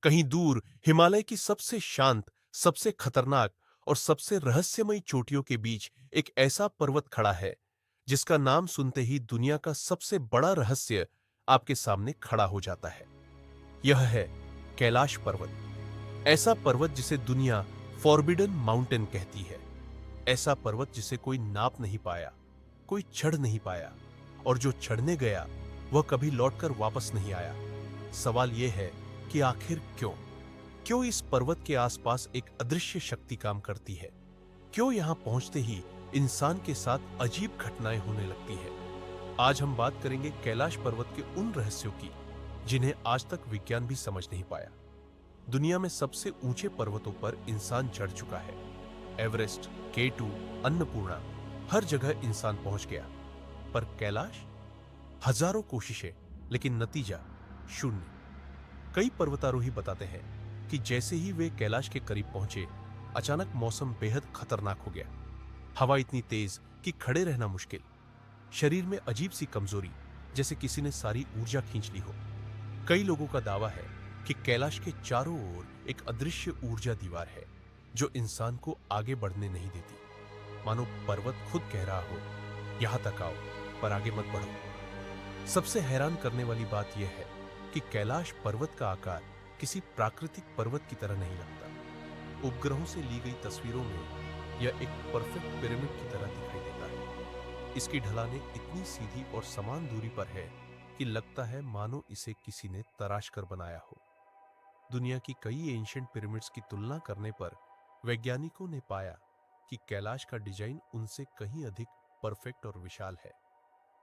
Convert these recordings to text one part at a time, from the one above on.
कहीं दूर हिमालय की सबसे शांत, सबसे खतरनाक और सबसे रहस्यमयी चोटियों के बीच एक ऐसा पर्वत खड़ा है जिसका नाम सुनते ही दुनिया का सबसे बड़ा रहस्य आपके सामने खड़ा हो जाता है। यह है कैलाश पर्वत। ऐसा पर्वत जिसे दुनिया फॉरबिडन माउंटेन कहती है। ऐसा पर्वत जिसे कोई नाप नहीं पाया, कोई चढ़ नहीं पाया, और जो चढ़ने गया वह कभी लौटकर वापस नहीं आया। सवाल यह है कि आखिर क्यों? क्यों इस पर्वत के आसपास एक अदृश्य शक्ति काम करती है? क्यों यहां पहुंचते ही इंसान के साथ अजीब घटनाएं होने लगती है? आज हम बात करेंगे कैलाश पर्वत के उन रहस्यों की जिन्हें आज तक विज्ञान भी समझ नहीं पाया। दुनिया में सबसे ऊंचे पर्वतों पर इंसान चढ़ चुका है। एवरेस्ट, K2, अन्नपूर्णा, हर जगह इंसान पहुंच गया। पर कैलाश? हजारों कोशिशें, लेकिन नतीजा शून्य। कई पर्वतारोही बताते हैं कि जैसे ही वे कैलाश के करीब पहुंचे, अचानक मौसम बेहद खतरनाक हो गया। हवा इतनी तेज कि खड़े रहना मुश्किल। शरीर में अजीब सी कमजोरी, जैसे किसी ने सारी ऊर्जा खींच ली हो। कई लोगों का दावा है कि कैलाश के चारों ओर एक अदृश्य ऊर्जा दीवार है जो इंसान को आगे बढ़ने नहीं देती। मानो पर्वत खुद कह रहा हो, यहां तक आओ, पर आगे मत बढ़ो। सबसे हैरान करने वाली बात यह है कि कैलाश पर्वत का आकार किसी प्राकृतिक पर्वत की तरह नहीं लगता। उपग्रहों से ली गई तस्वीरों में यह एक परफेक्ट पिरामिड की तरह दिखाई देता है। इसकी ढलानें इतनी सीधी और समान दूरी पर है कि लगता है मानो इसे किसी ने तराश कर बनाया हो। दुनिया की कई एंशिएंट पिरामिड्स की तुलना करने पर वैज्ञानिकों ने पाया कि कैलाश का डिजाइन उनसे कहीं अधिक परफेक्ट और विशाल है।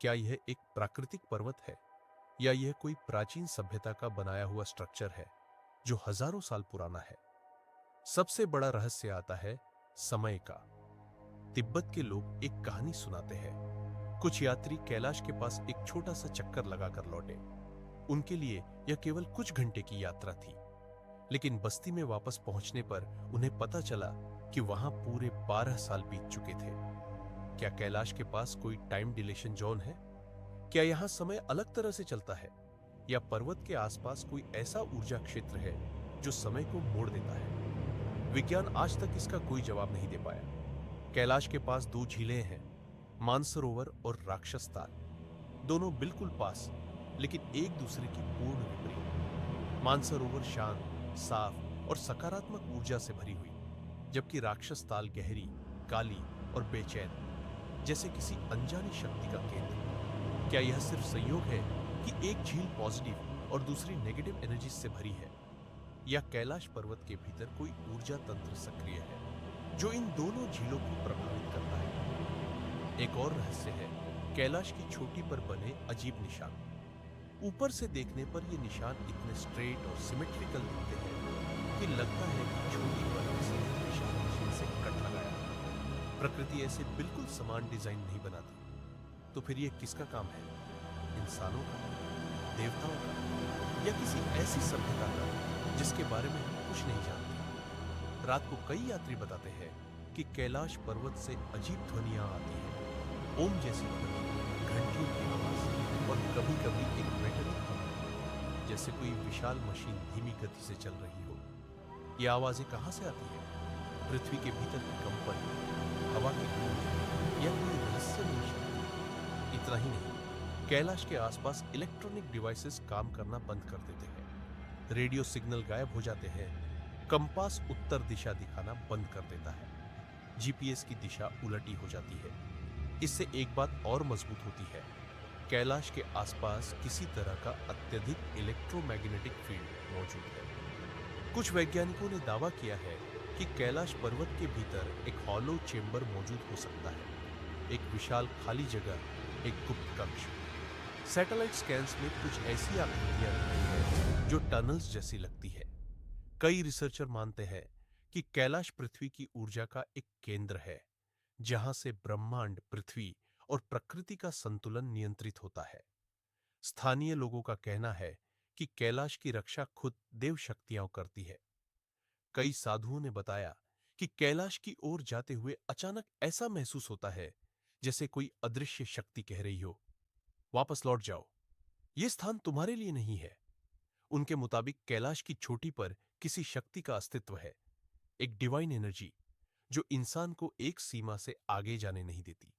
क्या यह एक प्राकृतिक पर्वत है, या यह कोई प्राचीन सभ्यता का बनाया हुआ स्ट्रक्चर है जो हजारों साल पुराना है? सबसे बड़ा रहस्य आता है समय का। तिब्बत के लोग एक कहानी सुनाते हैं। कुछ यात्री कैलाश के पास एक छोटा सा चक्कर लगाकर लौटे। उनके लिए यह केवल कुछ घंटे की यात्रा थी, लेकिन बस्ती में वापस पहुंचने पर उन्हें पता चला कि वहां पूरे 12 साल बीत चुके थे। क्या कैलाश के पास कोई टाइम डिलेशन जोन है? क्या यहां समय अलग तरह से चलता है, या पर्वत के आसपास कोई ऐसा ऊर्जा क्षेत्र है जो समय को मोड़ देता है? विज्ञान आज तक इसका कोई जवाब नहीं दे पाया। कैलाश के पास दो झीलें हैं, मानसरोवर और राक्षस ताल। दोनों बिल्कुल पास, लेकिन एक दूसरे की पूर्ण विपरीत। मानसरोवर शांत, साफ और सकारात्मक ऊर्जा से भरी हुई, जबकि राक्षस ताल गहरी, काली और बेचैन, जैसे किसी अनजानी शक्ति का केंद्र। क्या यह सिर्फ संयोग है कि एक झील पॉजिटिव और दूसरी नेगेटिव एनर्जी से भरी है, या कैलाश पर्वत के भीतर कोई ऊर्जा तंत्र सक्रिय है जो इन दोनों झीलों को प्रभावित करता है? एक और रहस्य है कैलाश की चोटी पर बने अजीब निशान। ऊपर से देखने पर ये निशान इतने स्ट्रेट और सिमेट्रिकल दिखते हैं कि लगता है कि चोटी पर किसी ने विशाल मशीन से कट लगाया है। प्रकृति ऐसे बिल्कुल समान डिजाइन नहीं बनाती। तो फिर ये किसका काम है? इंसानों का, देवताओं का, या किसी ऐसी सभ्यता का जिसके बारे में हम कुछ नहीं जानते? रात को कई यात्री बताते हैं कि कैलाश पर्वत से अजीब ध्वनियां आती हैं, ओम जैसी ध्वनि, घंटियों की आवाज, और कभी-कभी एक मेटलिक हम, जैसे कोई विशाल मशीन धीमी गति से चल रही हो। ये आवाजें कहां से आती हैं? पृथ्वी के भीतर की कंपन, हवा की गूंज, या कोई रहस्यमयी शक्ति? इतना ही नहीं, कैलाश के आसपास इलेक्ट्रॉनिक डिवाइसेस काम करना बंद कर देते हैं। रेडियो सिग्नल गायब हो जाते हैं। कंपास उत्तर दिशा दिखाना बंद कर देता है। जीपीएस की दिशा उलटी हो जाती है। इससे एक बात और मजबूत होती है, कैलाश के आसपास किसी तरह का अत्यधिक इलेक्ट्रोमैग्नेटिक फील्ड मौजूद है। कुछ वैज्ञानिकों ने दावा किया है कि कैलाश पर्वत के भीतर एक हॉलो चेंबर मौजूद हो सकता है, एक विशाल खाली जगह, एक गुप्त कक्ष। सैटेलाइट स्कैन्स में कुछ ऐसी आकृतियां दिखती हैं जो टनल्स जैसी लगती है। कई रिसर्चर मानते हैं कि कैलाश पृथ्वी की ऊर्जा का एक केंद्र है, जहां से ब्रह्मांड, पृथ्वी और प्रकृति का संतुलन नियंत्रित होता है। स्थानीय लोगों का कहना है कि कैलाश की रक्षा खुद देव शक्तियां करती है। कई साधुओं ने बताया कि कैलाश की ओर जाते हुए अचानक ऐसा महसूस होता है जैसे कोई अदृश्य शक्ति कह रही हो, वापस लौट जाओ, यह स्थान तुम्हारे लिए नहीं है। उनके मुताबिक कैलाश की चोटी पर किसी शक्ति का अस्तित्व है, एक डिवाइन एनर्जी जो इंसान को एक सीमा से आगे जाने नहीं देती।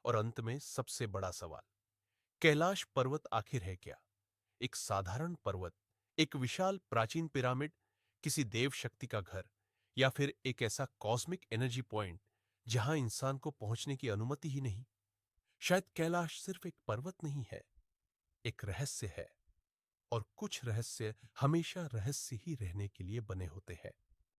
और अंत में सबसे बड़ा सवाल, कैलाश पर्वत आखिर है क्या? एक साधारण पर्वत, एक विशाल प्राचीन पिरामिड, किसी देव शक्ति का घर, या फिर एक ऐसा कॉस्मिक एनर्जी पॉइंट जहां इंसान को पहुंचने की अनुमति ही नहीं? शायद कैलाश सिर्फ एक पर्वत नहीं है, एक रहस्य है। और कुछ रहस्य हमेशा रहस्य ही रहने के लिए बने होते हैं।